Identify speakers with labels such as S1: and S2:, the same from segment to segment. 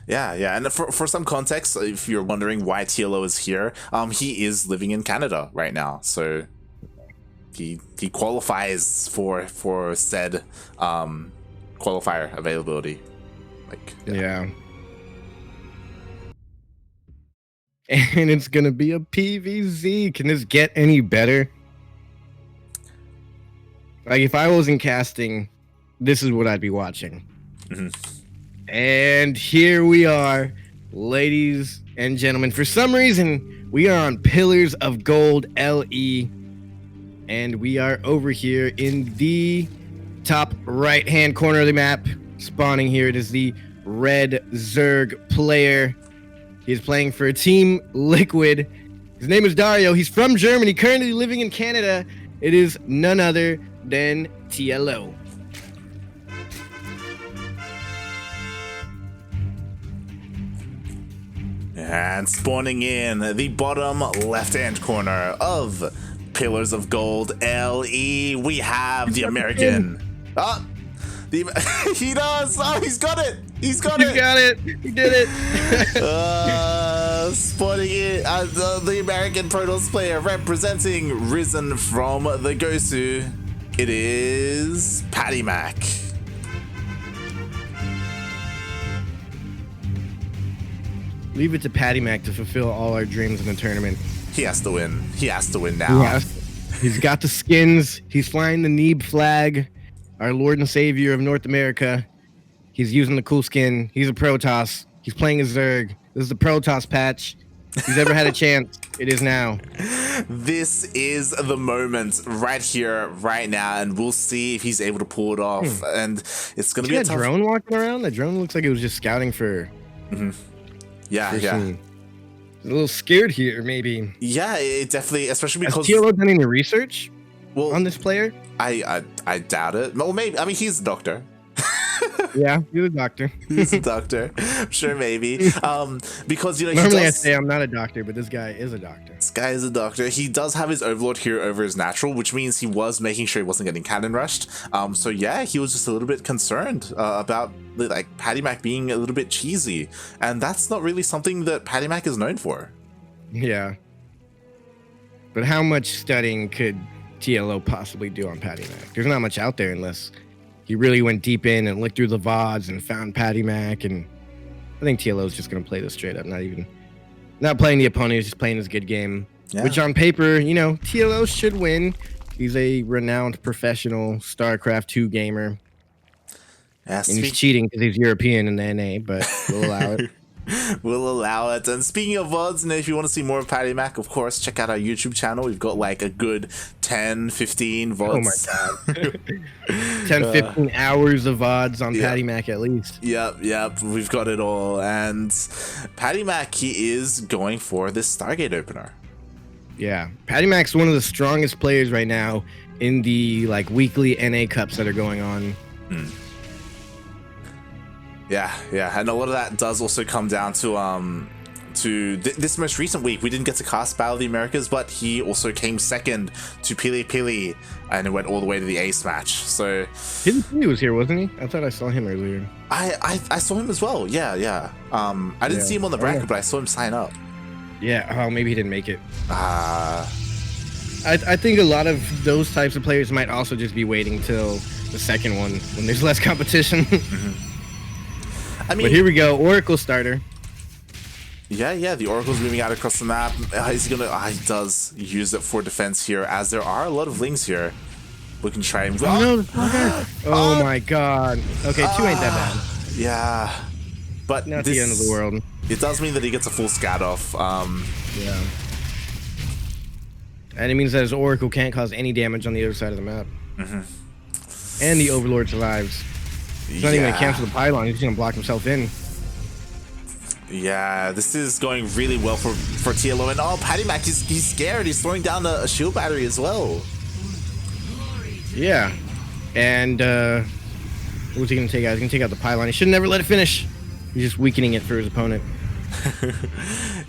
S1: Yeah. And for some context, if you're wondering why TLO is here, he is living in Canada right now. So he qualifies for said qualifier availability. Like
S2: yeah. And it's gonna be a PVZ. Can this get any better? Like, if I wasn't casting, this is what I'd be watching. And here we are, ladies and gentlemen. For some reason, we are on Pillars of Gold LE, and we are over here in the top right-hand corner of the map. Spawning here, it is the red Zerg player. He's playing for Team Liquid. His name is Dario. He's from Germany, currently living in Canada. It is none other than TLO.
S1: And spawning in the bottom left-hand corner of Pillars of Gold LE, we have the American. He does. Oh, he's got it. He's got it.
S2: You got it. He did it.
S1: Spawning in the American Protoss player representing Risen from the Gosu. It is PattyMac.
S2: Leave it to PattyMac to fulfill all our dreams in the tournament.
S1: He has to win. He has to win now.
S2: He's got the skins. He's flying the Neeb flag, our Lord and Savior of North America. He's using the cool skin. He's a Protoss. He's playing a Zerg. This is the Protoss patch. If he's ever had a chance, it is now.
S1: This is the moment right here, right now, and we'll see if he's able to pull it off. And it's going to be a tough...
S2: drone walking around? The drone looks like it was just scouting for...
S1: Yeah.
S2: A little scared here, maybe.
S1: Yeah, it definitely, especially because...
S2: Has TLO done any research on this player?
S1: I doubt it. Well, maybe. I mean, he's a doctor.
S2: Yeah, he's a doctor.
S1: He's a doctor. Sure, maybe. Because, you know,
S2: normally I say I'm not a doctor, but this guy is a doctor.
S1: This guy is a doctor. He does have his Overlord here over his natural, which means he was making sure he wasn't getting cannon rushed. So yeah, he was just a little bit concerned about like PattyMac being a little bit cheesy, and that's not really something that PattyMac is known for.
S2: Yeah. But how much studying could TLO possibly do on PattyMac? There's not much out there unless he really went deep in and looked through the VODs and found PattyMac, and I think TLO is just going to play this straight up, not playing the opponent, he's just playing his good game. Yeah. Which on paper, you know, TLO should win. He's a renowned professional StarCraft 2 gamer.
S1: Yeah,
S2: and he's cheating because he's European in the NA, but we'll allow it.
S1: We'll allow it. And speaking of VODs, and if you want to see more of PattyMac, of course, check out our YouTube channel. We've got like a good 10, 15 VODs.
S2: Oh my god. 10, 15 hours of VODs on PattyMac at least.
S1: Yep. We've got it all. And PattyMac, he is going for this Stargate opener.
S2: Yeah. PattyMac's one of the strongest players right now in the like weekly NA cups that are going on.
S1: Yeah, and a lot of that does also come down to this most recent week. We didn't get to cast Battle of the Americas, but he also came second to Pili Pili, and it went all the way to the ace match. So
S2: Pili was here, wasn't he? I thought I saw him earlier.
S1: I saw him as well. Yeah. I didn't see him on the bracket, but I saw him sign up.
S2: Yeah. Oh, maybe he didn't make it. I think a lot of those types of players might also just be waiting till the second one when there's less competition. I mean, but here we go, Oracle starter.
S1: Yeah, the Oracle's moving out across the map. He does use it for defense here, as there are a lot of Lings here. We can try and...
S2: Oh my god. Okay, 2 ain't that bad.
S1: Yeah. But
S2: not the end of the world.
S1: It does mean that he gets a full scat off.
S2: Yeah. And it means that his Oracle can't cause any damage on the other side of the map. And the Overlord survives. He's not even going to cancel the pylon. He's just going to block himself in.
S1: Yeah, this is going really well for TLO. And PattyMac, he's scared. He's throwing down a shield battery as well.
S2: Yeah. And what's he going to take out? He's going to take out the pylon. He should never let it finish. He's just weakening it for his opponent.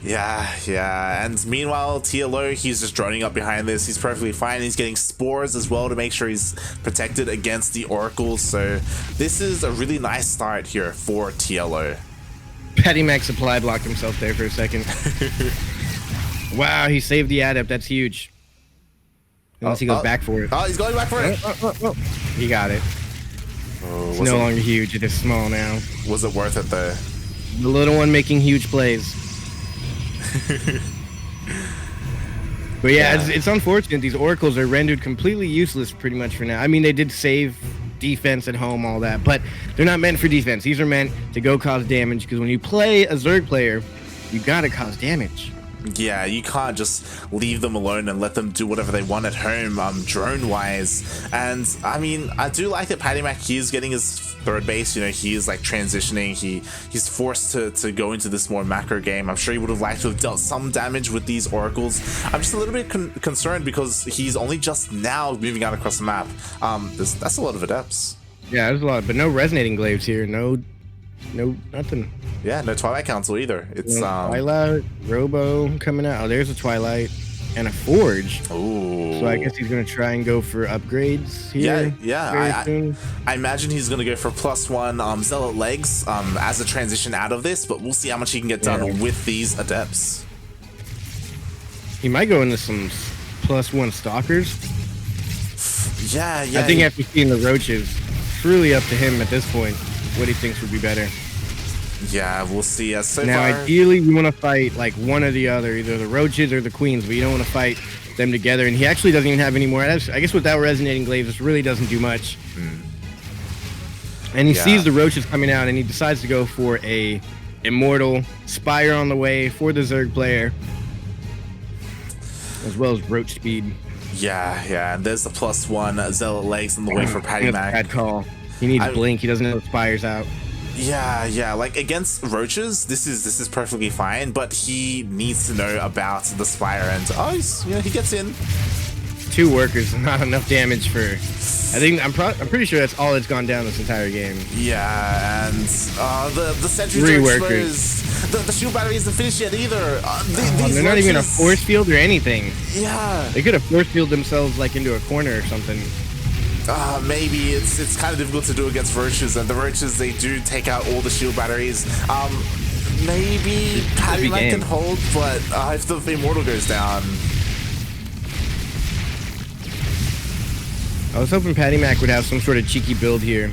S1: Yeah. And meanwhile, TLO, he's just droning up behind this. He's perfectly fine. He's getting spores as well to make sure he's protected against the Oracles. So this is a really nice start here for TLO.
S2: PattyMac supply blocked himself there for a second. Wow, he saved the adept. That's huge. Unless he goes back for it.
S1: Oh, he's going back for it.
S2: He got it.
S1: Oh,
S2: It's no longer huge. It is small now.
S1: Was it worth it though?
S2: The little one making huge plays. But yeah, it's unfortunate. These oracles are rendered completely useless pretty much for now. I mean, they did save defense at home, all that, but they're not meant for defense. These are meant to go cause damage, because when you play a Zerg player, you gotta cause damage.
S1: Yeah, you can't just leave them alone and let them do whatever they want at home, drone-wise. And, I mean, I do like that PattyMac, he is getting his third base, you know, he is, like, transitioning. He's forced to go into this more macro game. I'm sure he would have liked to have dealt some damage with these oracles. I'm just a little bit concerned because he's only just now moving out across the map. That's a lot of adepts.
S2: Yeah, there's a lot, but no resonating glaives here. No, nothing.
S1: Yeah, no Twilight Council either. It's
S2: Twilight, Robo coming out. Oh, there's a Twilight and a Forge.
S1: Ooh.
S2: So I guess he's gonna try and go for upgrades here.
S1: Yeah. I imagine he's gonna go for +1 Zealot legs as a transition out of this, but we'll see how much he can get done with these adepts.
S2: He might go into some +1 stalkers.
S1: Yeah.
S2: I think after seeing the roaches, it's really up to him at this point what he thinks would be better.
S1: Yeah, we'll see. So
S2: now,
S1: far,
S2: ideally, you want to fight like one or the other, either the roaches or the queens, but you don't want to fight them together. And he actually doesn't even have any more. I guess without resonating glaives, this really doesn't do much. And he sees the roaches coming out, and he decides to go for a immortal spire on the way for the Zerg player, as well as roach speed.
S1: Yeah. And there's the +1 Zealot legs on the way for PattyMac.
S2: Bad call. He needs blink. He doesn't know the spire's out.
S1: Yeah. Like against roaches, this is perfectly fine, but he needs to know about the spire. And he gets in.
S2: 2 workers, not enough damage for. I'm pretty sure that's all that's gone down this entire game.
S1: Yeah, and the sentries
S2: 3
S1: are
S2: workers.
S1: The shield battery isn't finished yet either.
S2: They're not even a force field or anything.
S1: Yeah,
S2: they could have force fielded themselves like into a corner or something.
S1: Maybe it's kind of difficult to do against roaches, and the roaches, they do take out all the shield batteries. Maybe PattyMac can hold, but if the immortal goes down.
S2: I was hoping PattyMac would have some sort of cheeky build here.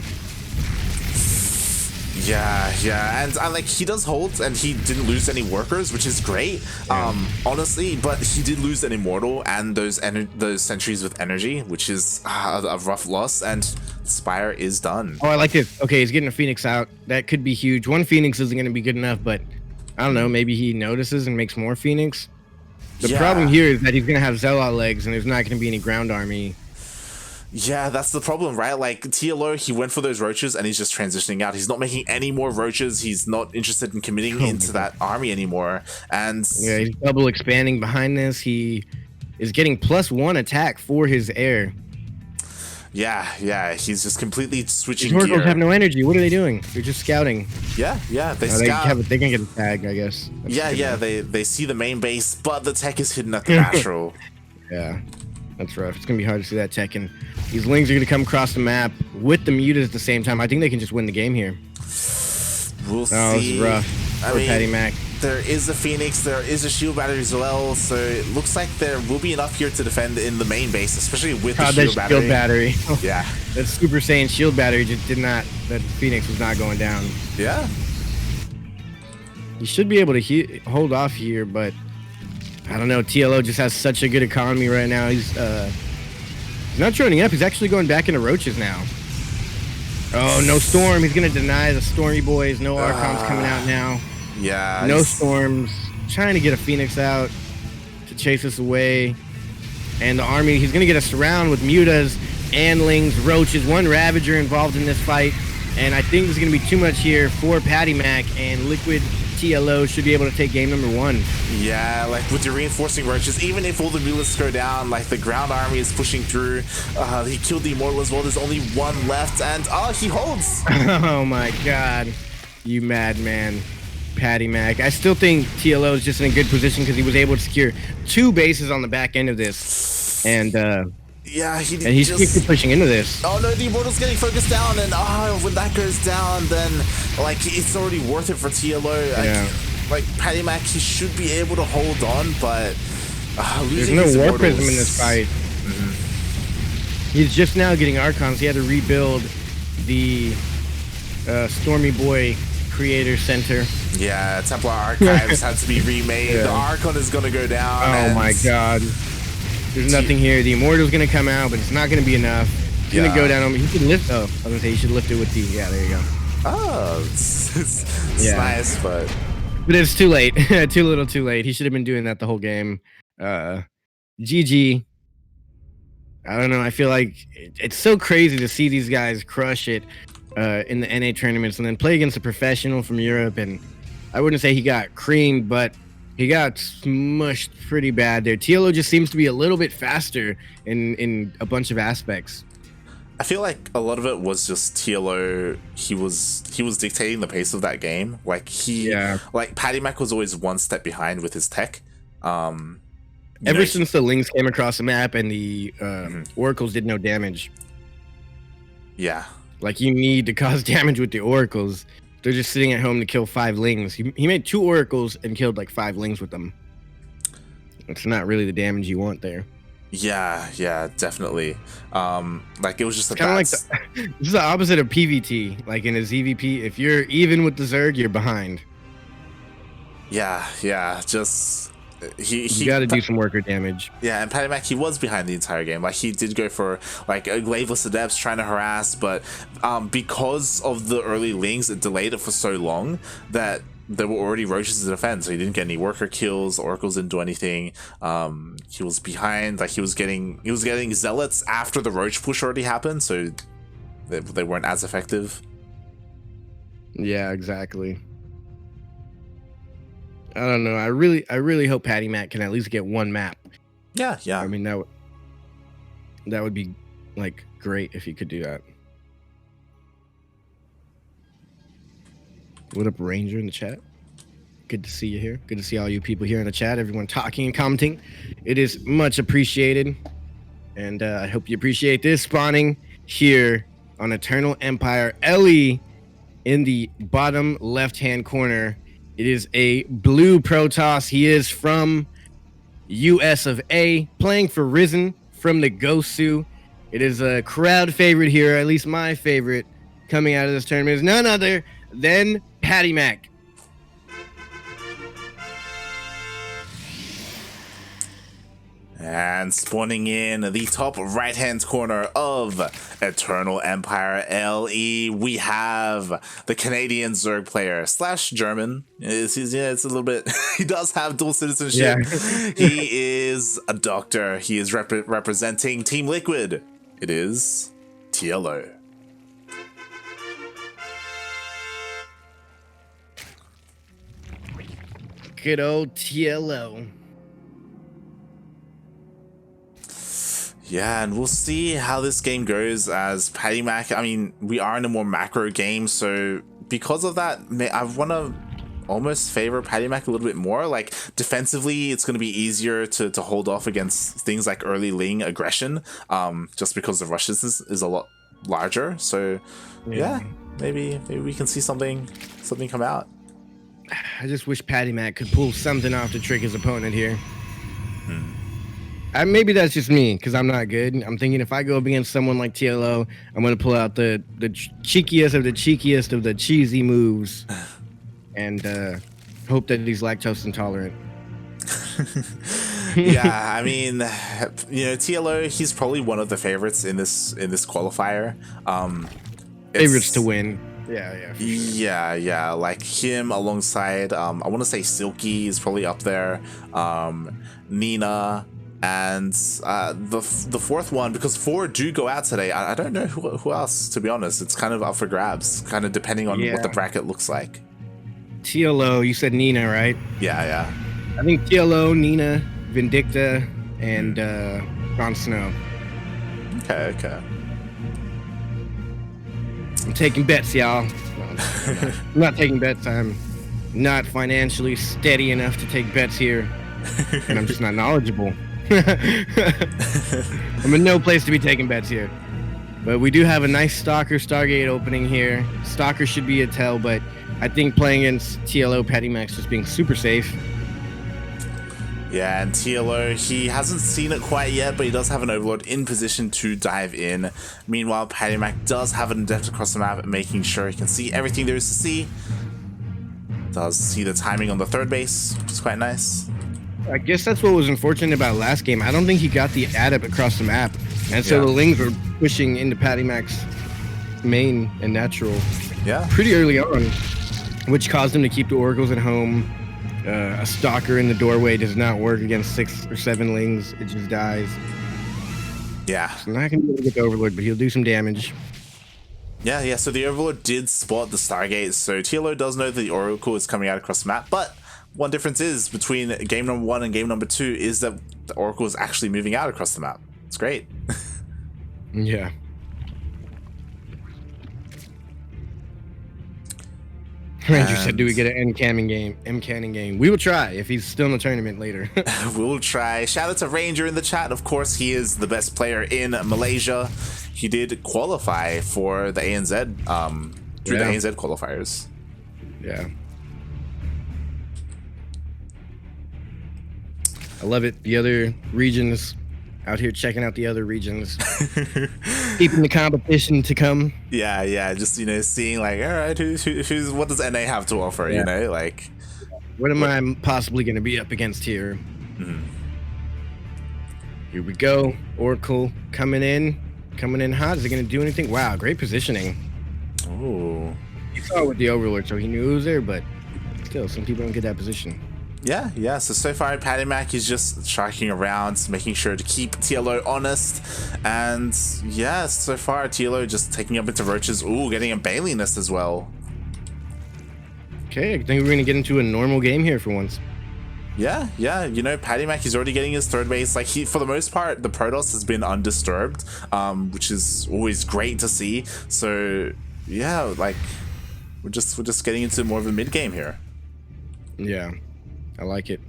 S1: Yeah, and like he does hold, and he didn't lose any workers, which is great. Honestly, but he did lose an immortal and those sentries with energy, which is a rough loss. And Spire is done.
S2: Oh, I like this. Okay, he's getting a Phoenix out. That could be huge. 1 Phoenix isn't going to be good enough, but I don't know. Maybe he notices and makes more Phoenix. The problem here is that he's going to have Zealot legs, and there's not going to be any ground army.
S1: Yeah, that's the problem, right? Like, TLO, he went for those roaches, and he's just transitioning out. He's not making any more roaches. He's not interested in committing into that army anymore. And
S2: yeah, he's double expanding behind this. He is getting +1 attack for his air.
S1: Yeah, he's just completely switching
S2: These oracles
S1: gear.
S2: have no energy. What are they doing? They're just scouting.
S1: Yeah, they scout.
S2: They can get a tag, I guess.
S1: They see the main base, but the tech is hidden at the natural.
S2: Yeah, that's rough. It's going to be hard to see that tech, and these Lings are going to come across the map with the mutas at the same time. I think they can just win the game here.
S1: We'll see.
S2: It's rough for PattyMac.
S1: There is a Phoenix, there is a shield battery as well, so it looks like there will be enough here to defend in the main base, especially with the shield battery. Yeah.
S2: That Super Saiyan shield battery just did not, that Phoenix was not going down.
S1: Yeah.
S2: He should be able to hold off here, but I don't know. TLO just has such a good economy right now. He's not turning up. He's actually going back into roaches now. Oh, no storm. He's going to deny the Stormy boys. No Archons coming out now.
S1: Yeah.
S2: No storms. Trying to get a Phoenix out to chase us away. And the army, he's going to get a surround with mutas, Anlings, roaches, 1 Ravager involved in this fight. And I think there's going to be too much here for PattyMac, and Liquid TLO should be able to take game number 1.
S1: Yeah, like with the reinforcing roaches, even if all the mutas go down, like the ground army is pushing through. He killed the immortal as well. There's only 1 left, and he holds.
S2: Oh my god, you madman, PattyMac. I still think TLO is just in a good position because he was able to secure 2 bases on the back end of this, and
S1: Yeah, he
S2: And he's
S1: just...
S2: pushing into this.
S1: Oh no, the Immortal's getting focused down, and when that goes down, then like it's already worth it for TLO.
S2: Yeah.
S1: Like PattyMac, he should be able to hold on, but
S2: There's
S1: losing
S2: no
S1: his
S2: War
S1: Immortals...
S2: Prism in this fight. He's just now getting Archons. He had to rebuild the Stormy Boy Creator Center.
S1: Yeah, Templar Archives had to be remade.
S2: Yeah.
S1: The Archon is gonna go down.
S2: Oh my god. There's nothing here. The Immortal's gonna come out, but it's not gonna be enough. He's gonna go down. He can lift. Oh, I was gonna say he should lift it with the. Yeah, there you go.
S1: Oh, it's nice, but
S2: it's too late. Too little, too late. He should have been doing that the whole game. GG. I don't know. I feel like it's so crazy to see these guys crush it in the NA tournaments and then play against a professional from Europe. And I wouldn't say he got creamed, but he got smushed pretty bad there. TLO just seems to be a little bit faster in a bunch of aspects.
S1: I feel like a lot of it was just TLO. He was dictating the pace of that game. Like like PattyMac was always one step behind with his tech.
S2: Ever since the Lings came across the map and the Oracles did no damage.
S1: Yeah.
S2: Like you need to cause damage with the Oracles. They're just sitting at home to kill 5 Lings. He made 2 Oracles and killed like 5 Lings with them. It's not really the damage you want there.
S1: Yeah, definitely. Like it was just
S2: kind of like this is the opposite of PVT. Like in a ZvP, if you're even with the Zerg, you're behind.
S1: Yeah, just
S2: you got to do some worker damage.
S1: Yeah, and PattyMac, he was behind the entire game. Like he did go for like a Glaveless Adepts trying to harass, but because of the early Lings, it delayed it for so long that there were already roaches to defend, so he didn't get any worker kills. Oracles didn't do anything. He was behind. Like he was getting zealots after the roach push already happened, so they weren't as effective.
S2: Yeah, exactly. I don't know. I really hope PattyMac can at least get 1 map.
S1: Yeah.
S2: I mean that would be like great if he could do that. What up, Ranger in the chat? Good to see you here. Good to see all you people here in the chat. Everyone talking and commenting. It is much appreciated. And I hope you appreciate this. Spawning here on Eternal Empire. Ellie in the bottom left-hand corner. It is a blue Protoss. He is from US of A. Playing for Risen from the Gosu. It is a crowd favorite here. At least my favorite coming out of this tournament is none other than PattyMac.
S1: And spawning in the top right-hand corner of Eternal Empire LE, we have the Canadian Zerg player / German. It's a little bit... he does have dual citizenship. Yeah. He is a doctor. He is representing Team Liquid. It is TLO.
S2: Good old TLO.
S1: Yeah, and we'll see how this game goes as PattyMac. I mean, we are in a more macro game, so because of that, I want to almost favor PattyMac a little bit more. Like, defensively, it's going to be easier to hold off against things like early Ling aggression, just because the rush distance is a lot larger. So, yeah, maybe we can see something come out.
S2: I just wish PattyMac could pull something off to trick his opponent here. Maybe that's just me, because I'm not good. I'm thinking if I go up against someone like TLO, I'm going to pull out the cheekiest of the cheesy moves and hope that he's lactose intolerant.
S1: Yeah, I mean, TLO, he's probably one of the favorites in this qualifier.
S2: Favorites to win. Yeah, for sure.
S1: Yeah, like him alongside, I want to say Silky is probably up there, Nina, and the fourth one, because 4 do go out today. I don't know who else, to be honest. It's kind of up for grabs, kind of depending on what the bracket looks like.
S2: TLO, you said Nina, right?
S1: Yeah.
S2: I think TLO, Nina, Vindicta, and Jon Snow.
S1: Okay.
S2: I'm taking bets, y'all. No, I'm not taking bets. I'm not financially steady enough to take bets here, and I'm just not knowledgeable. I'm in no place to be taking bets here. But we do have a nice Stalker Stargate opening here. Stalker should be a tell, but I think playing against TLO PattyMac's just being super safe.
S1: Yeah, and TLO, he hasn't seen it quite yet, but he does have an Overlord in position to dive in. Meanwhile, PattyMac does have an Adept across the map, making sure he can see everything there is to see. Does see the timing on the third base, which is quite nice.
S2: I guess that's what was unfortunate about last game. I don't think he got the Adept across the map. And so the Lings were pushing into PattyMac's main and natural pretty early on, which caused him to keep the Oracles at home. A Stalker in the doorway does not work against 6 or 7 Lings. It just dies.
S1: Yeah.
S2: So not going to be able to get the Overlord, but he'll do some damage.
S1: Yeah, so the Overlord did spot the Stargate, so TLO does know that the Oracle is coming out across the map, but one difference is between game number 1 and game number 2 is that the Oracle is actually moving out across the map. It's great.
S2: Yeah. Ranger said, do we get an M-canning game? We will try if he's still in the tournament later.
S1: We'll try. Shout out to Ranger in the chat. Of course, he is the best player in Malaysia. He did qualify for the ANZ, through the ANZ qualifiers.
S2: Yeah. I love it. The other regions out here checking out the other regions, keeping the competition to come.
S1: Yeah, just seeing like, all right, who's what does NA have to offer? Like,
S2: what am I possibly going to be up against here? Here we go. Oracle coming in hot. Is it going to do anything? Wow, great positioning.
S1: Oh,
S2: He saw it with the Overlord, so he knew it was there, but still, some people don't get that position.
S1: Yeah. So far, PattyMac is just sharking around, making sure to keep TLO honest. And yeah, so far, TLO just taking up into Roaches. Ooh, getting a Baileyness as well.
S2: Okay, I think we're going to get into a normal game here for once.
S1: Yeah. PattyMac is already getting his third base. Like, for the most part, the Protoss has been undisturbed, which is always great to see. So yeah, like we're just getting into more of a mid game here.
S2: Yeah. I like it.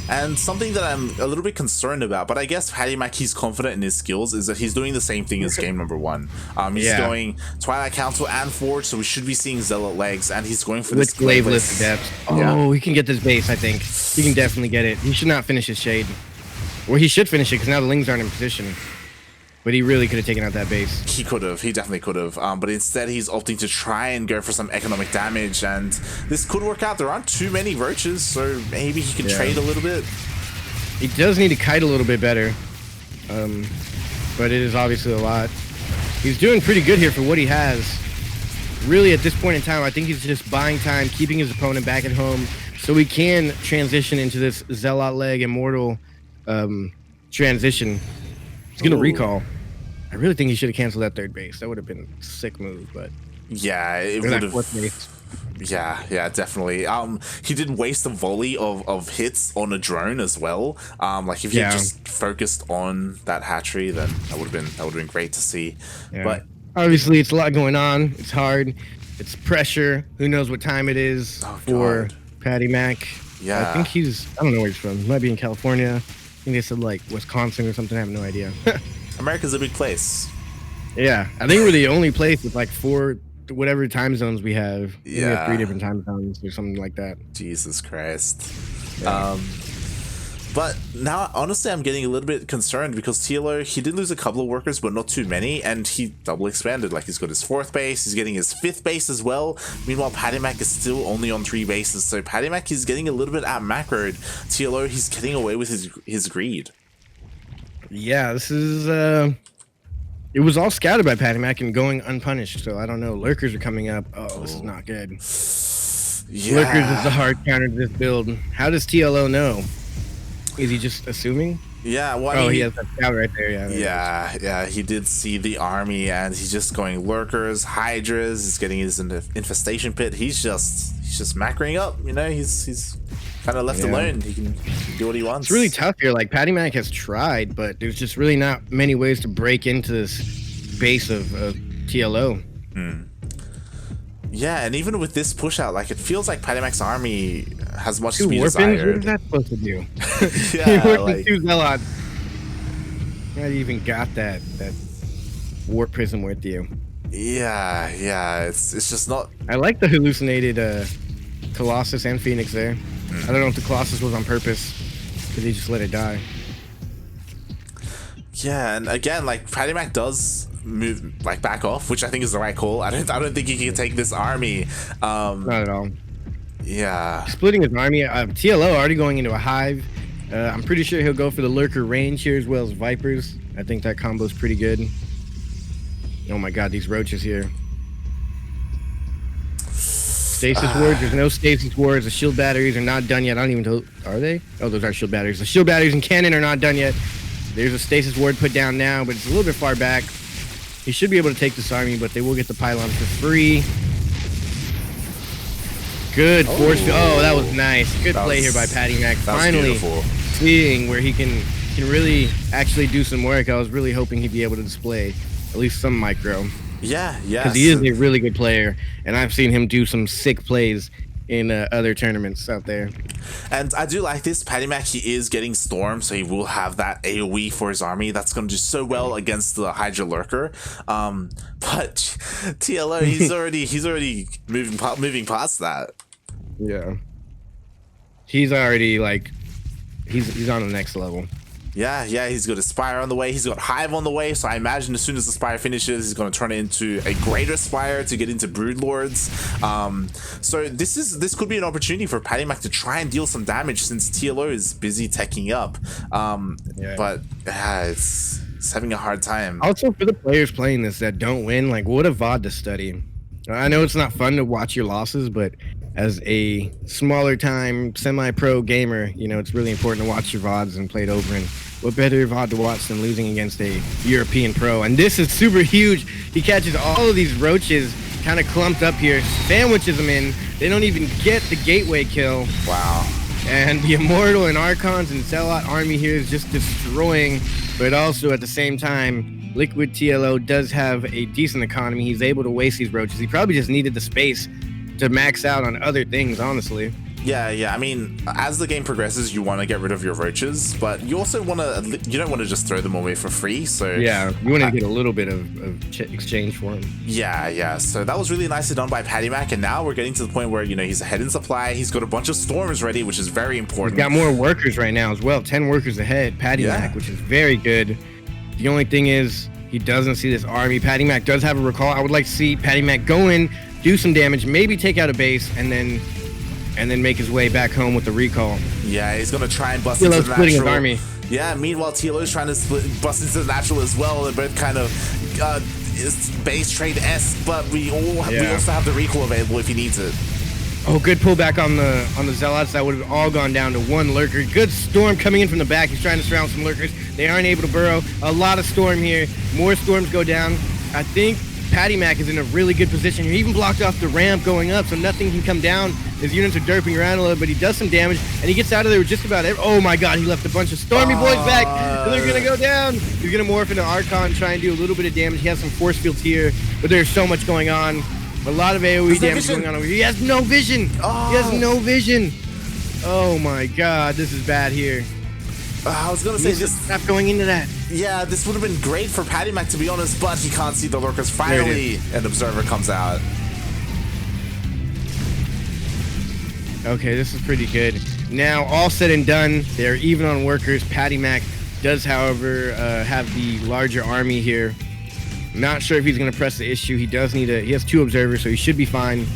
S1: And something that I'm a little bit concerned about, but I guess PattyMac, he's confident in his skills, is that he's doing the same thing as game number 1. He's going Twilight Council and Forge, so we should be seeing Zealot legs, and he's going for this
S2: Glaveless Adept. Oh, he can get this base, I think. He can definitely get it. He should not finish his Shade. Or he should finish it, because now the Lings aren't in position. But he really could have taken out that base.
S1: He could have. He definitely could have. But instead, he's opting to try and go for some economic damage. And this could work out. There aren't too many Roaches, so maybe he can trade a little bit.
S2: He does need to kite a little bit better. But it is obviously a lot. He's doing pretty good here for what he has. Really, at this point in time, I think he's just buying time, keeping his opponent back at home, so he can transition into this Zealot leg Immortal transition. He's gonna recall. I really think he should have canceled that third base. That would have been a sick move, but
S1: yeah, it would have. Yeah, definitely. He did waste a volley of hits on a drone as well. Like if he had just focused on that hatchery, then that would have been great to see. Yeah. But
S2: obviously, it's a lot going on. It's hard. It's pressure. Who knows what time it is for PattyMac?
S1: Yeah,
S2: I think I don't know where he's from. He might be in California. I think they said like Wisconsin or something. I have no idea.
S1: America's a big place.
S2: Yeah, I think we're the only place with like 4 whatever time zones we have. We have 3 different time zones or something like that.
S1: Jesus Christ. Yeah. But now, honestly, I'm getting a little bit concerned because TLO, he did lose a couple of workers, but not too many, and he double expanded. Like, he's got his 4th base, he's getting his 5th base as well. Meanwhile, PattyMac is still only on 3 bases, so PattyMac is getting a little bit out-macroed. TLO, he's getting away with his greed. Yeah,
S2: this is, it was all scouted by PattyMac and going unpunished, so I don't know. Lurkers are coming up. Oh, this is not good. Yeah. Lurkers is the hard counter to this build. How does TLO know? Is he just assuming?
S1: Yeah, well,
S2: he has that scout right there.
S1: Yeah, he did see the army, and he's just going Lurkers, Hydras. He's getting his infestation pit. He's just macroing up. He's kind of left alone. He can do what he wants.
S2: It's really tough here. Like PattyMac has tried, but there's just really not many ways to break into this base of TLO.
S1: Yeah, and even with this push out, like it feels like PattyMac's army has much
S2: Two
S1: to be
S2: warpins? What is
S1: desired.
S2: that supposed to do?
S1: Yeah,
S2: You're
S1: like,
S2: two zealots. Not even got that warp prism with you.
S1: yeah, it's just not.
S2: I like the hallucinated Colossus and Phoenix there. I don't know if the Colossus was on purpose because he just let it die.
S1: Yeah, and again, like PattyMac does move like back off, which I think is the right call. I don't think he can take this army.
S2: Not at all.
S1: Yeah.
S2: Splitting his army. TLO already going into a hive. I'm pretty sure he'll go for the lurker range here as well as Vipers. I think that combo's pretty good. Oh my god, these roaches here. Stasis wards. There's no stasis wards. The shield batteries are not done yet. I don't even know. Are they? Oh, those are shield batteries. The shield batteries and cannon are not done yet. There's a stasis ward put down now, but it's a little bit far back. He should be able to take this army, but they will get the pylon for free. Good force field. Oh, that was nice. Good play here by PattyMac. Finally seeing where he can really actually do some work. I was really hoping he'd be able to display at least some micro.
S1: Yeah.
S2: Because he is a really good player, and I've seen him do some sick plays in other tournaments out there.
S1: And I do like this. PattyMac, he is getting Storm, so he will have that AoE for his army. That's going to do so well against the Hydra Lurker. But TLO, he's already moving past that.
S2: Yeah. He's already like he's on the next level.
S1: Yeah, he's got a Spire on the way. He's got Hive on the way. So I imagine as soon as the Spire finishes, he's going to turn it into a greater Spire to get into Broodlords. So this could be an opportunity for PattyMac to try and deal some damage since TLO is busy teching up. But it's having a hard time.
S2: Also, for the players playing this that don't win, like, what a VOD to study. I know it's not fun to watch your losses, but as a smaller time semi-pro gamer, you know, it's really important to watch your VODs and play it over. And what better VOD to watch than losing against a European pro? And this is super huge. He catches all of these roaches kind of clumped up here, sandwiches them in. They don't even get the gateway kill.
S1: Wow.
S2: And the Immortal and Archons and Zealot army here is just destroying, but also at the same time, Liquid TLO does have a decent economy. He's able to waste these roaches. He probably just needed the space to max out on other things, honestly.
S1: Yeah. I mean, as the game progresses, you want to get rid of your roaches, but you also want to. You don't want to just throw them away for free. So
S2: yeah, you want to get a little bit of exchange for them.
S1: Yeah. So that was really nicely done by PattyMac, and now we're getting to the point where he's ahead in supply. He's got a bunch of storms ready, which is very important.
S2: He's got more workers right now as well. 10 workers ahead. PattyMac, which is very good. The only thing is he doesn't see this army. PattyMac does have a recall. I would like to see PattyMac go in, do some damage, maybe take out a base, and then make his way back home with the recall.
S1: Yeah, he's gonna try and bust into the
S2: splitting
S1: natural.
S2: his army.
S1: Yeah, meanwhile TLO's trying to bust into the natural as well. They're both kind of base trade-esque, but we also have the recall available if he needs it.
S2: Oh, good pullback on the Zealots. That would have all gone down to one lurker. Good storm coming in from the back. He's trying to surround some lurkers. They aren't able to burrow. A lot of storm here. More storms go down. I think PattyMac is in a really good position here. He even blocked off the ramp going up, so nothing can come down. His units are derping around a little, but he does some damage, and he gets out of there with just about every. Oh my god, he left a bunch of Stormy boys back, and they're gonna go down. He's gonna morph into Archon and try and do a little bit of damage. He has some force fields here, but there's so much going on. A lot of AoE damage going on over here. He has no vision. He has no vision. Oh my god, this is bad here.
S1: I was gonna say this.
S2: Not going into that.
S1: Yeah, this would have been great for PattyMac, to be honest, but he can't see the lurkers. Finally, an observer comes out.
S2: Okay, this is pretty good. Now, all said and done, they're even on workers. PattyMac does, however, have the larger army here. Not sure if he's going to press the issue. He does need he has 2 observers, so he should be fine.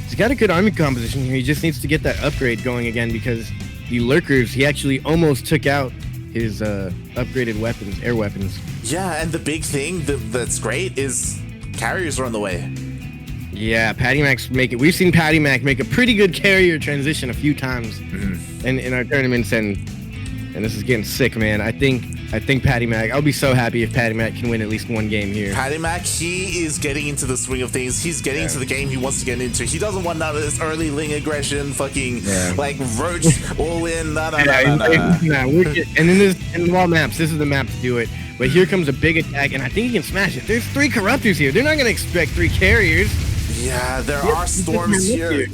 S2: He's got a good army composition here. He just needs to get that upgrade going again, because the lurkers, he actually almost took out his upgraded weapons, air weapons.
S1: Yeah, and the big thing that's great is carriers are on the way.
S2: Yeah, PattyMac's we've seen PattyMac make a pretty good carrier transition a few times in our tournaments, and this is getting sick, man. I think PattyMac, I'll be so happy if PattyMac can win at least one game here.
S1: PattyMac, he is getting into the swing of things. He's getting into the game he wants to get into. He doesn't want none of this early Ling aggression, fucking like roach all in. No.
S2: And in the wall maps, this is the map to do it. But here comes a big attack, and I think he can smash it. There's 3 corruptors here. They're not going to expect 3 carriers.
S1: Yeah, there are storms here.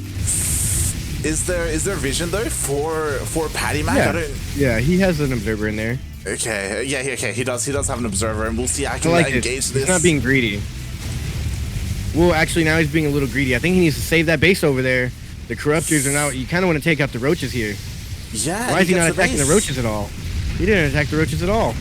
S1: is there vision though for PattyMac?
S2: Yeah.
S1: I don't.
S2: Yeah, he has an observer in there.
S1: Okay, yeah, okay, he does have an observer, and we'll see how I can
S2: like
S1: engage this.
S2: He's not being greedy. Well, actually, now he's being a little greedy. I think he needs to save that base over there. The corruptors are now. You kind of want to take out the roaches here.
S1: Yeah.
S2: Why is he not attacking the roaches at all? He didn't attack the roaches at all.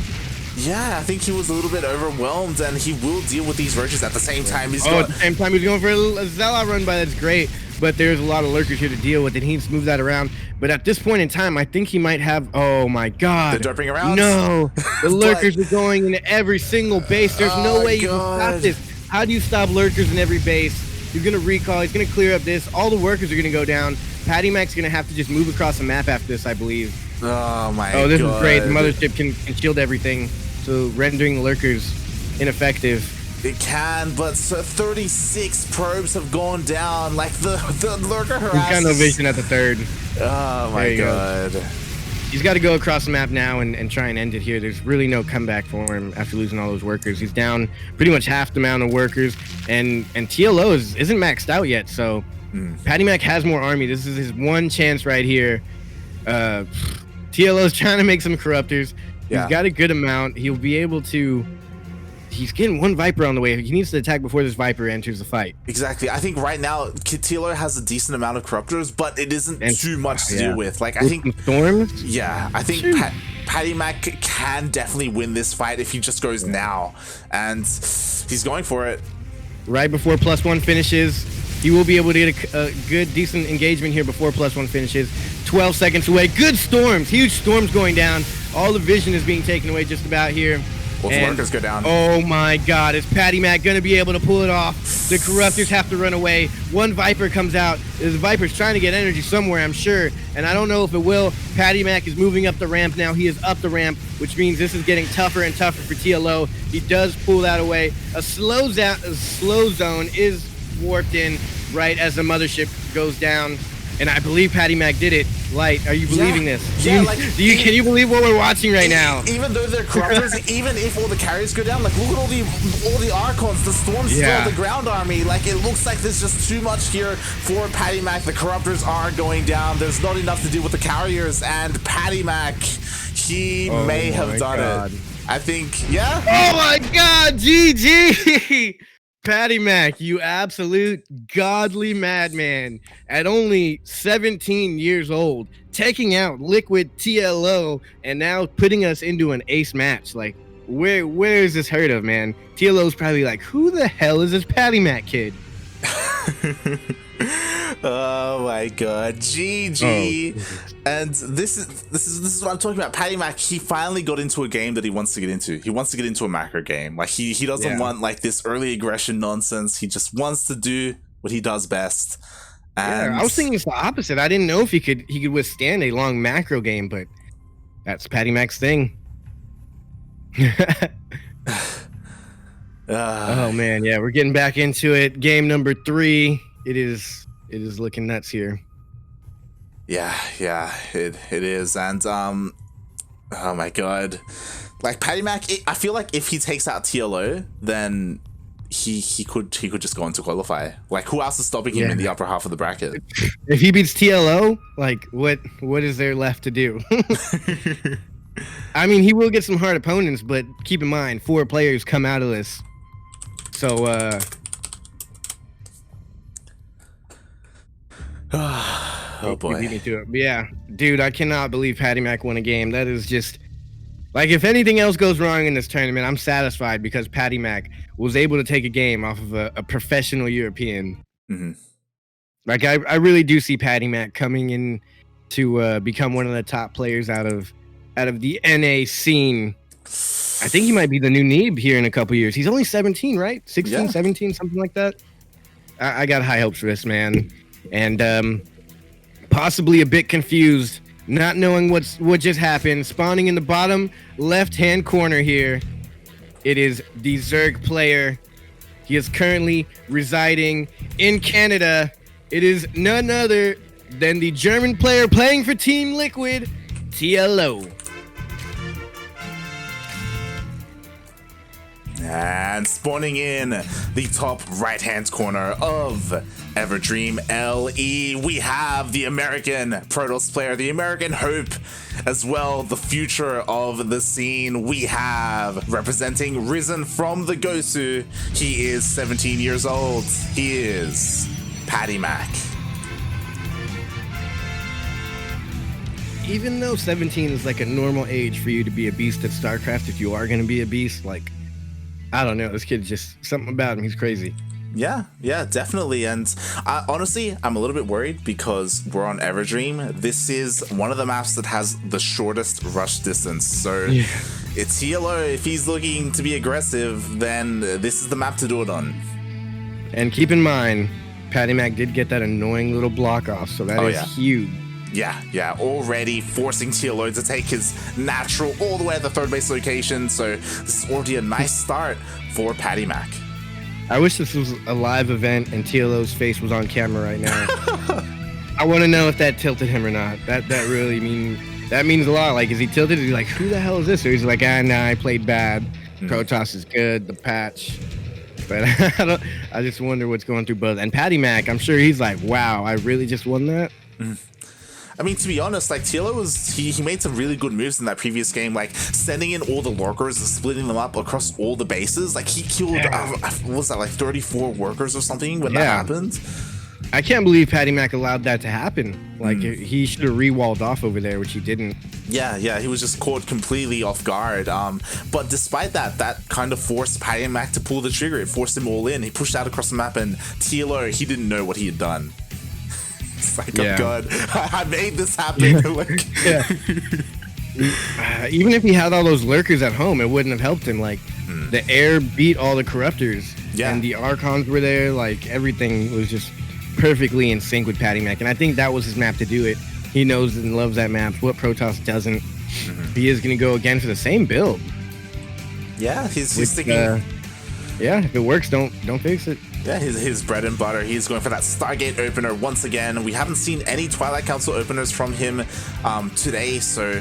S1: Yeah, I think he was a little bit overwhelmed, and he will deal with these roaches at the same time.
S2: At the same time, he's going for a Zealot run, but that's great. But there's a lot of lurkers here to deal with, and he needs to move that around. But at this point in time, I think he might have. Oh my God!
S1: They're derping around.
S2: No, the lurkers are going into every single base. There's no way you can stop this. How do you stop lurkers in every base? He's gonna recall. He's gonna clear up this. All the workers are gonna go down. PattyMac's gonna have to just move across the map after this, I believe.
S1: Oh my God!
S2: Oh, this is great. The mothership can shield everything, so rendering the lurkers ineffective.
S1: It can, but 36 probes have gone down. Like the lurker harasses.
S2: He's got no vision at the third.
S1: Oh my God.
S2: He's got to go across the map now and try and end it here. There's really no comeback for him after losing all those workers. He's down pretty much half the amount of workers, and TLO isn't maxed out yet. So PattyMac has more army. This is his one chance right here. TLO's trying to make some corruptors.
S1: Yeah.
S2: He's got a good amount. He'll be able to. He's getting one Viper on the way. He needs to attack before this Viper enters the fight.
S1: Exactly. I think right now TLO has a decent amount of corruptors, but it isn't too much to deal with. Like I think
S2: storms.
S1: Yeah, I think PattyMac can definitely win this fight if he just goes now, and he's going for it.
S2: Right before +1 finishes, he will be able to get a good, decent engagement here before +1 finishes. 12 seconds away. Good storms. Huge storms going down. All the vision is being taken away just about here.
S1: Both workers go down.
S2: Oh my God, is PattyMac going to be able to pull it off? The corruptors have to run away. One Viper comes out. The Viper's trying to get energy somewhere, I'm sure, and I don't know if it will. PattyMac is moving up the ramp now. He is up the ramp, which means this is getting tougher and tougher for TLO. He does pull that away. A slow zone is warped in right as the mothership goes down. And I believe PattyMac did it. Light, are you believing this? Can you believe what we're watching right now?
S1: Even though they're corruptors, even if all the carriers go down, like look at all the Archons, the Storm's still the ground army. Like it looks like there's just too much here for PattyMac. The corruptors are going down. There's not enough to deal with the carriers, and PattyMac, he may have done it. I think, yeah.
S2: Oh my God, GG. PattyMac, you absolute godly madman. At only 17 years old, taking out Liquid TLO and now putting us into an ace match. Like, where is this heard of, man? TLO's probably like, who the hell is this PattyMac kid?
S1: Oh my God, GG. And this is what I'm talking about. PattyMac, he finally got into a game that he wants to get into. He wants to get into a macro game. Like he doesn't want like this early aggression nonsense. He just wants to do what he does best. And
S2: I was thinking it's the opposite. I didn't know if he could withstand a long macro game, but that's PattyMac's thing. Oh man, yeah, we're getting back into it. Game number 3. It is looking nuts here.
S1: Yeah, it is. And oh my God, like PattyMac, I feel like if he takes out TLO, then he could just go into Qualifier. Like who else is stopping him in the upper half of the bracket?
S2: If he beats TLO, like what is there left to do? I mean, he will get some hard opponents, but keep in mind 4 players come out of this. So
S1: oh boy.
S2: Beat me to it. But yeah, dude, I cannot believe PattyMac won a game. That is just like, if anything else goes wrong in this tournament, I'm satisfied because PattyMac was able to take a game off of a professional European. Like I really do see PattyMac coming in to become one of the top players out of the NA scene. I think he might be the new Neeb here in a couple years. He's only 17, right? 16, 17, something like that. I got high hopes for this man. And possibly a bit confused, not knowing what just happened. Spawning in the bottom left-hand corner here. It is the Zerg player. He is currently residing in Canada. It is none other than the German player playing for Team Liquid, TLO.
S1: And spawning in the top right-hand corner of Everdream LE, we have the American Protoss player, the American hope, as well, the future of the scene. We have, representing Risen from the Gosu, he is 17 years old. He is PattyMac.
S2: Even though 17 is like a normal age for you to be a beast at StarCraft, if you are going to be a beast, like, I don't know, this kid just, something about him, he's crazy.
S1: Yeah, definitely. And honestly, I'm a little bit worried because we're on Everdream. This is one of the maps that has the shortest rush distance. So it's TLO. If he's looking to be aggressive, then this is the map to do it on.
S2: And keep in mind, PattyMac did get that annoying little block off, so that is huge.
S1: Yeah, already forcing TLO to take his natural all the way at the third base location. So this is already a nice start for PattyMac.
S2: I wish this was a live event and TLO's face was on camera right now. I want to know if that tilted him or not. That really means a lot. Like, is he tilted? Is he like, who the hell is this? Or he's like, nah, I played bad. Protoss is good. The patch. But I just wonder what's going through both. And PattyMac, I'm sure he's like, wow, I really just won that.
S1: I mean, to be honest, like, TLO was, he made some really good moves in that previous game, like sending in all the lurkers and splitting them up across all the bases. Like, he killed, what was that, like 34 workers or something when that happened?
S2: I can't believe PattyMac allowed that to happen. Like, he should have re-walled off over there, which he didn't.
S1: Yeah, he was just caught completely off guard. But despite that, that kind of forced PattyMac to pull the trigger. It forced him all in. He pushed out across the map, and TLO, he didn't know what he had done. It's like, oh god, I made this happen.
S2: Even if he had all those lurkers at home, it wouldn't have helped him. Like, the air beat all the corruptors, and the Archons were there. Like, everything was just perfectly in sync with PattyMac, and I think that was his map to do it. He knows and loves that map. What Protoss doesn't. He is going to go again for the same build.
S1: Yeah, he's thinking.
S2: If it works, don't fix it.
S1: Yeah, his bread and butter. He's going for that Stargate opener once again. We haven't seen any Twilight Council openers from him today, so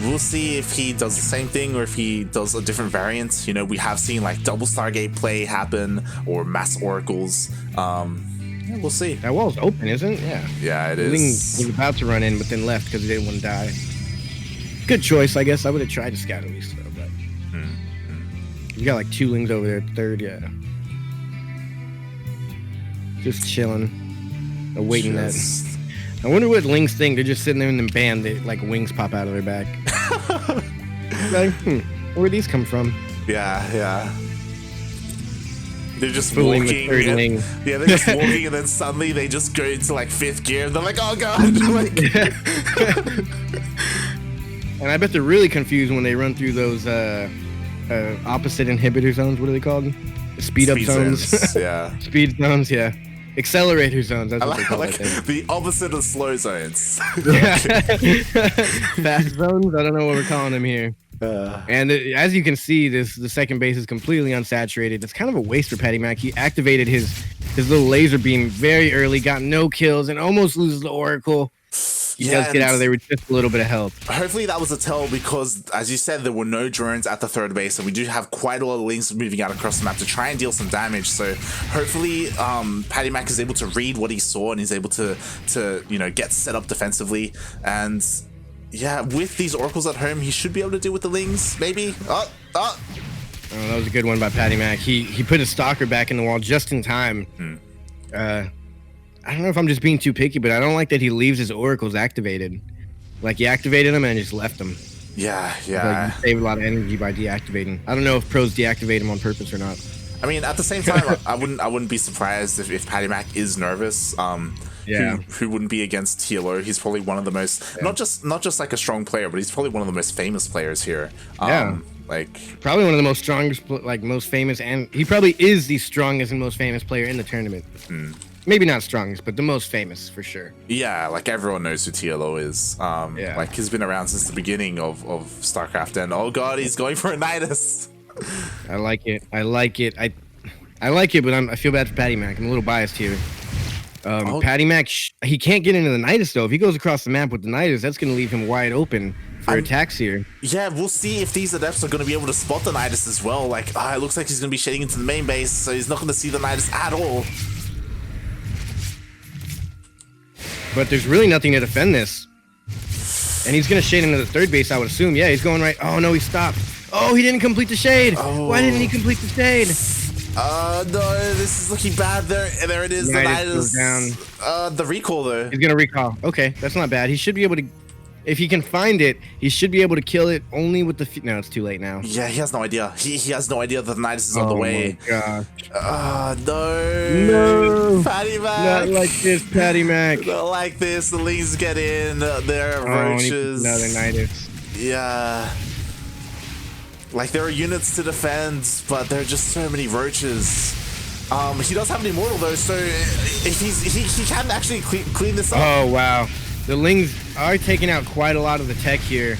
S1: we'll see if he does the same thing or if he does a different variant. You know, we have seen like double Stargate play happen or mass oracles. We'll see. That
S2: wall's open, isn't it?
S1: Yeah, it
S2: is. Ling was about to run in, but then left because he didn't want to die. Good choice, I guess. I would have tried to scout at least, though. But you got like 2 Lings over there, third, just chilling, awaiting that. I wonder what Lings think. They're just sitting there in the band. They, like, wings pop out of their back. Like, where'd these come from?
S1: Yeah. They're just
S2: Fooling
S1: walking. They're just walking, and then suddenly they just go into like 5th gear. And they're like, oh god!
S2: And I bet they're really confused when they run through those opposite inhibitor zones. What are they called? Speed up zones. Speed zones. Yeah. Accelerator zones. That's what they call it.
S1: The opposite of slow zones.
S2: Fast zones. I don't know what we're calling them here. And as you can see, the second base is completely unsaturated. It's kind of a waste for PattyMac. He activated his little laser beam very early, got no kills, and almost loses the Oracle. He does get out of there with just a little bit of help.
S1: Hopefully that was a tell because, as you said, there were no drones at the third base, and we do have quite a lot of Lings moving out across the map to try and deal some damage. So hopefully PattyMac is able to read what he saw and he's able to get set up defensively. And yeah, with these Oracles at home, he should be able to deal with the Lings, maybe. Oh,
S2: that was a good one by PattyMac. He put his Stalker back in the wall just in time. I don't know if I'm just being too picky, but I don't like that he leaves his Oracles activated. Like, he activated them and just left them.
S1: Yeah.
S2: Like, he saved a lot of energy by deactivating. I don't know if pros deactivate them on purpose or not.
S1: I mean, at the same time, I wouldn't be surprised if PattyMac is nervous. Who wouldn't be against TLO? He's probably one of the most not just like a strong player, but he's probably one of the most famous players here. Like,
S2: probably one of the most strongest, like, most famous, and he probably is the strongest and most famous player in the tournament. Maybe not strongest, but the most famous for sure.
S1: Yeah, like, everyone knows who TLO is. Like, he's been around since the beginning of StarCraft, and oh god, he's going for a Nidus.
S2: I like it. I like it, but I feel bad for PattyMac. I'm a little biased here. PattyMac, he can't get into the Nidus though. If he goes across the map with the Nidus, that's going to leave him wide open for attacks here.
S1: Yeah, we'll see if these adepts are going to be able to spot the Nidus as well. Like, it looks like he's going to be shading into the main base, so he's not going to see the Nidus at all.
S2: but there's really nothing to defend this. And he's gonna shade into the third base, I would assume. Yeah, he's going right. Oh no, he stopped. Oh, he didn't complete the shade.
S1: Oh.
S2: Why didn't he complete the shade?
S1: No, this is looking bad. There it is. The Nidus down. The recall though.
S2: He's gonna recall. Okay, that's not bad. He should be able to, if he can find it, he should be able to kill it only with the. No, it's too late now.
S1: Yeah, he has no idea. He has no idea that the Nidus is on the way.
S2: Oh my gosh.
S1: No. PattyMac.
S2: Not like this, PattyMac.
S1: Not like this. The Lings get in. There are roaches.
S2: Another Nidus.
S1: Yeah. Like, there are units to defend, but there are just so many roaches. He does have an immortal though, so if he can actually clean this up.
S2: Oh wow, the Lings are taking out quite a lot of the tech here.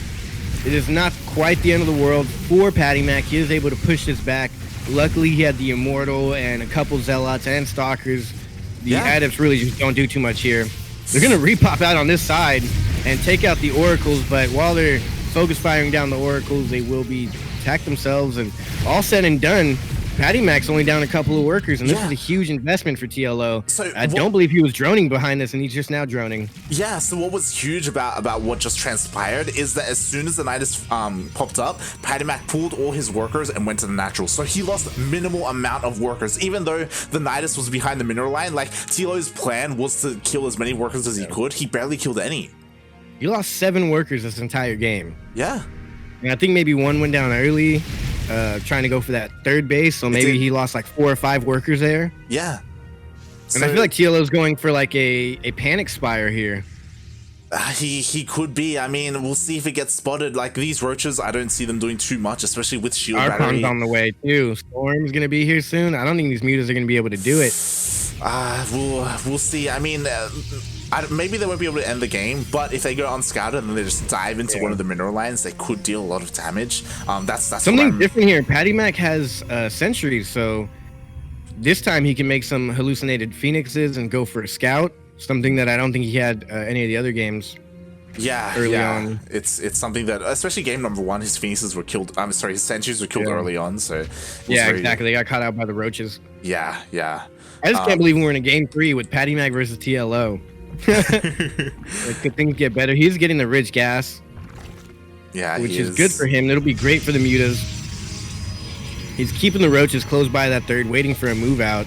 S2: It is not quite the end of the world for PattyMac. He is able to push this back. Luckily, he had the immortal and a couple zealots and stalkers. The adepts really just don't do too much here. They're gonna repop out on this side and take out the oracles, but while they're focus firing down the oracles, they will be attack themselves, and all said and done, PattyMac's only down a couple of workers, and this is a huge investment for TLO. So I don't believe he was droning behind this, and he's just now droning. Yeah, so what was huge about what just transpired is that as soon as the Nidus popped up, PattyMac pulled all his workers and went to the natural. So he lost minimal amount of workers, even though the Nidus was behind the mineral line. Like, TLO's plan was to kill as many workers as he could. He barely killed any. He lost 7 workers this entire game. Yeah. And I think maybe one went down early, trying to go for that third base. So maybe he lost like 4 or 5 workers there. Yeah. And I feel like TLO's going for like a panic spire here. He could be. I mean, we'll see if it gets spotted. Like, these roaches, I don't see them doing too much, especially with shield battery. Archon's on the way too. Storm's gonna be here soon. I don't think these mutas are gonna be able to do it. We'll see. I mean, maybe they won't be able to end the game, but if they go unscouted and they just dive into one of the mineral lines, they could deal a lot of damage. That's something different here. PattyMac has sentries, so this time he can make some hallucinated phoenixes and go for a scout. Something that I don't think he had any of the other games. Yeah, early on. It's something that, especially game number 1, his phoenixes were killed. I'm sorry, his sentries were killed early on. So exactly. They got caught out by the roaches. Yeah. I just can't believe we're in a game 3 with PattyMac versus TLO. Like, could things get better? He's getting the rich gas. Yeah, which is good for him. It'll be great for the mutas. He's keeping the roaches close by that third, waiting for a move out.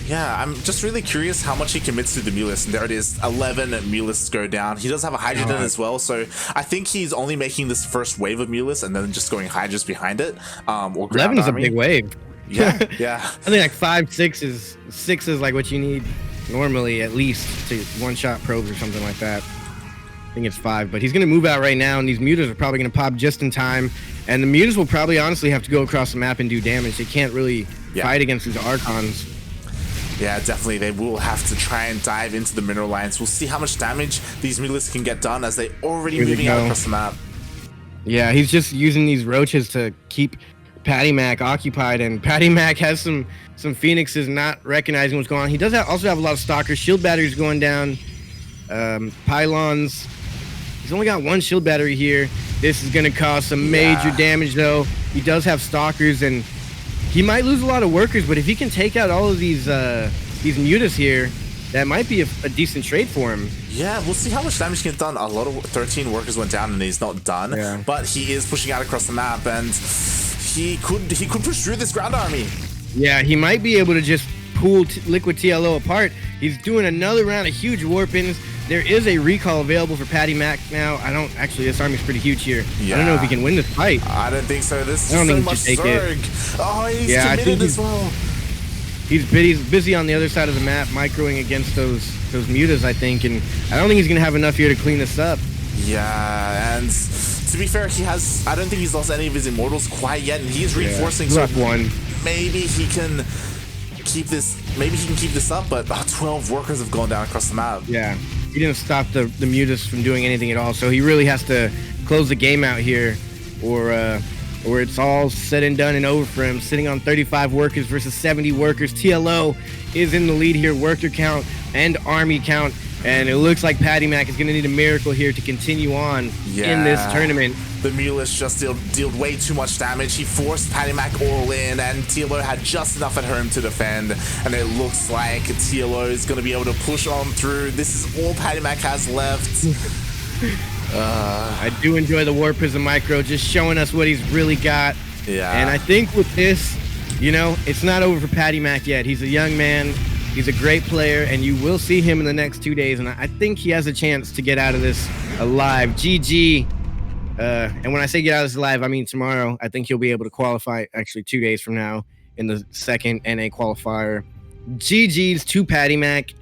S2: Yeah, I'm just really curious how much he commits to the Mulus. And there it is, 11 Mulus go down. He does have a Hydrogen as well, so I think he's only making this first wave of Mulus and then just going Hydras behind it. Or 11 is a big wave. Yeah. I think like 5, 6 is like what you need normally, at least, to one-shot probes or something like that. I think it's 5, but he's going to move out right now, and these mutas are probably going to pop just in time. And the mutas will probably honestly have to go across the map and do damage. They can't really fight against these Archons. Yeah, definitely. They will have to try and dive into the mineral lines. We'll see how much damage these mutas can get done as they already moving out across the map. Yeah, he's just using these roaches to keep PattyMac occupied, and PattyMac has some phoenixes not recognizing what's going on. He does also have a lot of stalkers. Shield batteries going down. Pylons. He's only got 1 shield battery here. This is going to cause some major damage, though. He does have stalkers, and he might lose a lot of workers, but if he can take out all of these mutas here, that might be a decent trade for him. Yeah, we'll see how much damage he gets done. A lot of 13 workers went down, and he's not done. But he is pushing out across the map, and he could push through this ground army. Yeah, he might be able to just pull Liquid TLO apart. He's doing another round of huge warpins. There is a recall available for PattyMac now. This army's pretty huge here. I don't know if he can win this fight. I don't think so. This is so much Zerg. Oh, he's committed as well. He's busy on the other side of the map, microing against those mutas, I think, and I don't think he's gonna have enough here to clean this up. Yeah, and to be fair, I don't think he's lost any of his immortals quite yet, and he's reinforcing. So maybe he can keep this. Maybe he can keep this up, but 12 workers have gone down across the map. Yeah, he didn't stop the mutas from doing anything at all, so he really has to close the game out here, or it's all said and done and over for him. Sitting on 35 workers versus 70 workers. TLO is in the lead here, worker count and army count. And it looks like PattyMac is going to need a miracle here to continue on in this tournament.
S1: The Mulus just dealt way too much damage. He forced PattyMac all in, and TLO had just enough at home to defend. And it looks like TLO is going to be able to push on through. This is all PattyMac has left.
S2: I do enjoy the War Prism Micro, just showing us what he's really got.
S1: Yeah.
S2: And I think with this, you know, it's not over for PattyMac yet. He's a young man. He's a great player, and you will see him in the next 2 days. And I think he has a chance to get out of this alive. GG. And when I say get out of this alive, I mean tomorrow. I think he'll be able to qualify, actually 2 days from now, in the second NA qualifier. GG's to PattyMac.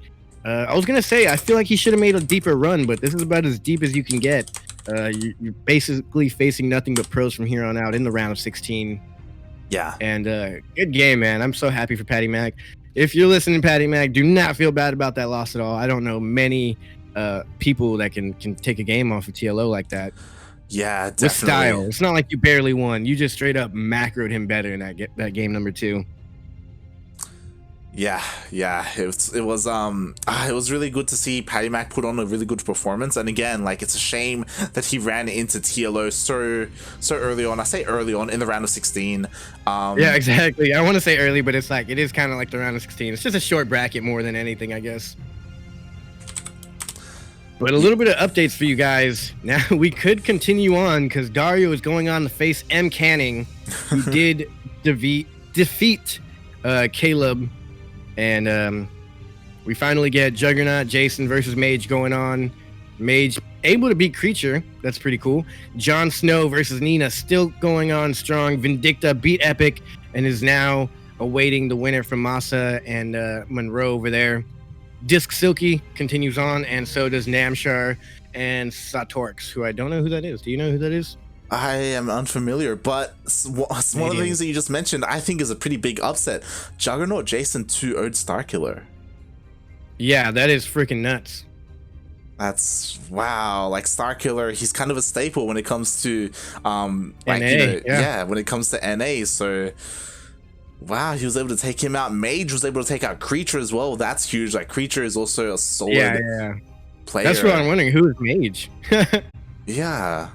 S2: I was going to say, I feel like he should have made a deeper run, but this is about as deep as you can get. You're basically facing nothing but pros from here on out in the round of 16.
S1: Yeah.
S2: And good game, man. I'm so happy for PattyMac. If you're listening, PattyMac, do not feel bad about that loss at all. I don't know many people that can take a game off of TLO like that.
S1: Yeah, definitely.
S2: With style. It's not like you barely won. You just straight up macroed him better in that game number 2.
S1: Yeah, it was really good to see PattyMac put on a really good performance. And again, like, it's a shame that he ran into TLO so early on. I say early on in the round of 16.
S2: Yeah, exactly. I want to say early, but it's like it is kind of like the round of 16. It's just a short bracket more than anything, I guess. But a little bit of updates for you guys. Now we could continue on because Dario is going on to face M. Canning, who did defeat Caleb. And we finally get Juggernaut, Jason versus Mage going on. Mage able to beat Creature. That's pretty cool. Jon Snow versus Nina still going on strong. Vindicta beat Epic and is now awaiting the winner from Masa and Monroe over there. Disc Silky continues on, and so does Namshar and Satorx, who I don't know who that is. Do you know who that is?
S1: I am unfamiliar, but one of the things that you just mentioned, I think, is a pretty big upset. Juggernaut Jason 2-0'd Starkiller.
S2: Yeah, that is freaking nuts.
S1: That's wow. Like, Starkiller, he's kind of a staple when it comes to like,
S2: NA,
S1: yeah, when it comes to NA. So wow, he was able to take him out. Mage was able to take out Creature as well. That's huge. Like, Creature is also a solid player.
S2: That's what I'm wondering. Who is Mage?
S1: Yeah.